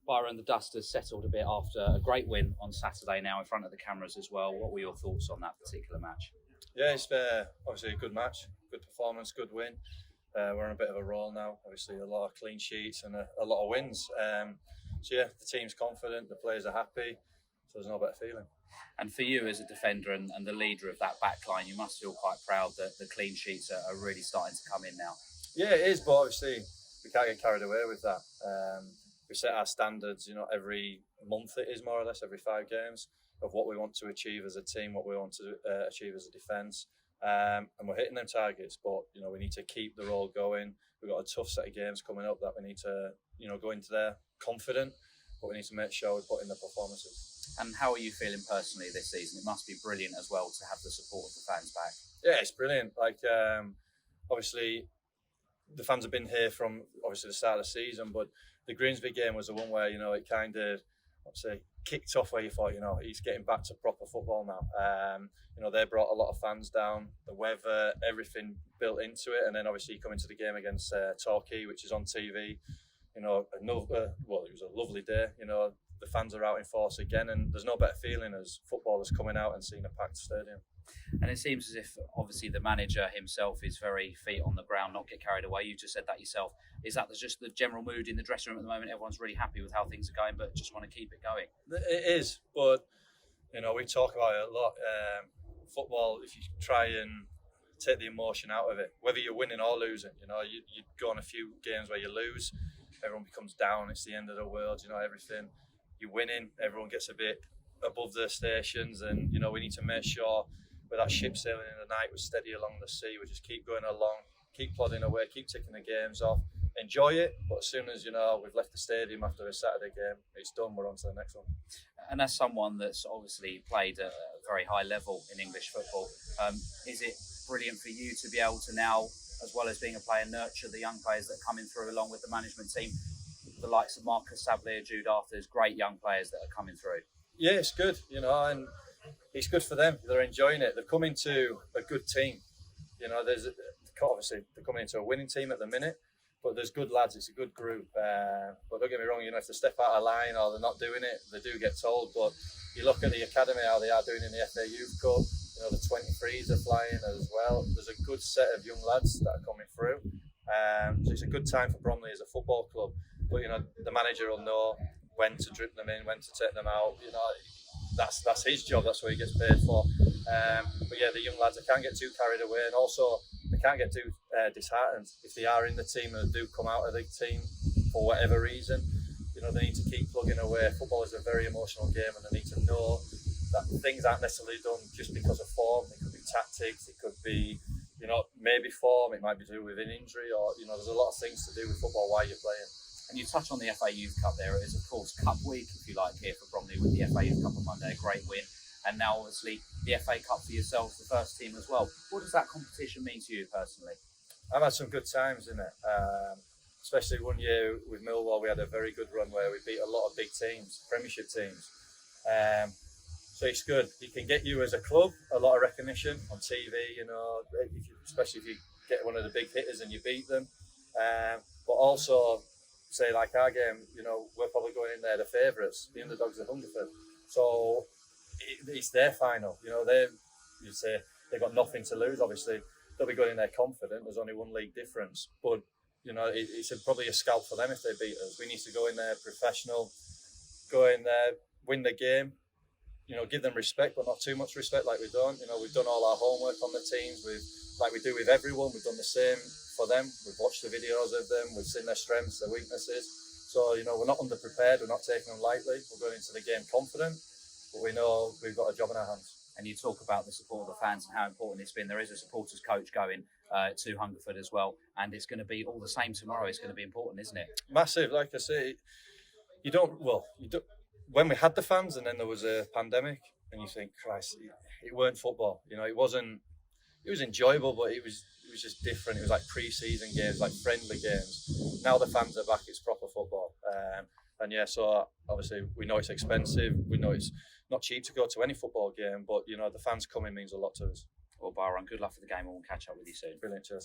Byron, the dust has settled a bit after a great win on Saturday now in front of the cameras as well. What were your thoughts on that particular match? Yeah, it's obviously a good match, good performance, good win. We're on a bit of a roll now. Obviously, a lot of clean sheets and a lot of wins. So yeah, the team's confident, the players are happy, so there's no better feeling. And for you as a defender and the leader of that back line, you must feel quite proud that the clean sheets are really starting to come in now. Yeah, it is, but obviously we can't get carried away with that. We set our standards, every month it is more or less, every 5 games, of what we want to achieve as a team, what we want to achieve as a defence. And we're hitting them targets, but we need to keep the roll going. We've got a tough set of games coming up that we need to go into there confident, but we need to make sure we put in the performances. And how are you feeling personally this season? It must be brilliant as well to have the support of the fans back. Yeah, it's brilliant. Obviously the fans have been here from obviously the start of the season, but the Grimsby game was the one where it kind of kicked off, where you thought he's getting back to proper football now. They brought a lot of fans down, the weather, everything built into it, and then obviously you come into the game against Torquay, which is on TV. It was a lovely day. The fans are out in force again, and there's no better feeling as footballers coming out and seeing a packed stadium. And it seems as if obviously the manager himself is very feet on the ground, not get carried away. You just said that yourself. Is that just the general mood in the dressing room at the moment? Everyone's really happy with how things are going, but just want to keep it going. It is, but we talk about it a lot. Football, if you try and take the emotion out of it, whether you're winning or losing, you go on a few games where you lose, everyone becomes down. It's the end of the world. Everything. You're winning, everyone gets a bit above their stations, and we need to make sure with that ship sailing in the night, we're steady along the sea. We just keep going along, keep plodding away, keep ticking the games off, enjoy it. But as soon as we've left the stadium after a Saturday game, it's done. We're on to the next one. And as someone that's obviously played at a very high level in English football, is it brilliant for you to be able to now, as well as being a player, nurture the young players that are coming through along with the management team? The likes of Marcus Sablier, Jude Arthur's, great young players that are coming through. Yeah, it's good, and it's good for them. They're enjoying it. They're coming to a good team. Obviously they're coming into a winning team at the minute, but there's good lads. It's a good group. But don't get me wrong, if they step out of line or they're not doing it, they do get told. But you look at the academy, how they are doing in the FA Youth Cup. The 23s are flying as well. There's a good set of young lads that are coming through. So it's a good time for Bromley as a football club. But the manager will know when to drip them in, when to take them out. That's his job. That's what he gets paid for. But yeah, the young lads, they can't get too carried away, and also they can't get too disheartened if they are in the team and do come out of the team for whatever reason. They need to keep plugging away. Football is a very emotional game, and they need to know that things aren't necessarily done just because of form. It could be tactics. It could be maybe form. It might be to do with an injury, or there's a lot of things to do with football while you're playing. And you touch on the FA Youth Cup there. It is, of course, Cup Week, if you like, here for Bromley with the FA Youth Cup on Monday. A great win. And now, obviously, the FA Cup for yourselves, the first team as well. What does that competition mean to you personally? I've had some good times in it. Especially one year with Millwall, we had a very good run where we beat a lot of big teams, Premiership teams. So it's good. It can get you as a club a lot of recognition on TV, especially if you get one of the big hitters and you beat them. But also, say like our game, we're probably going in there the favourites, the underdogs of Hungerford. So it's their final. They've got nothing to lose. Obviously, they'll be going in there confident. There's only one league difference, but it's probably a scalp for them if they beat us. We need to go in there professional, go in there, win the game. Give them respect, but not too much respect like we don't. We've done all our homework on the teams. Like we do with everyone. We've done the same for them. We've watched the videos of them. We've seen their strengths, their weaknesses. So, we're not underprepared. We're not taking them lightly. We're going into the game confident, but we know we've got a job in our hands. And you talk about the support of the fans and how important it's been. There is a supporters coach going to Hungerford as well, and it's going to be all the same tomorrow. It's going to be important, isn't it? Massive. Like I say, when we had the fans and then there was a pandemic, and you think, Christ, it weren't football. It wasn't. It was enjoyable, but it was just different. It was like pre-season games, like friendly games. Now the fans are back. It's proper football. And yeah, so obviously we know it's expensive. We know it's not cheap to go to any football game, but the fans coming means a lot to us. Well, Byron, good luck for the game, and we'll catch up with you soon. Brilliant, cheers.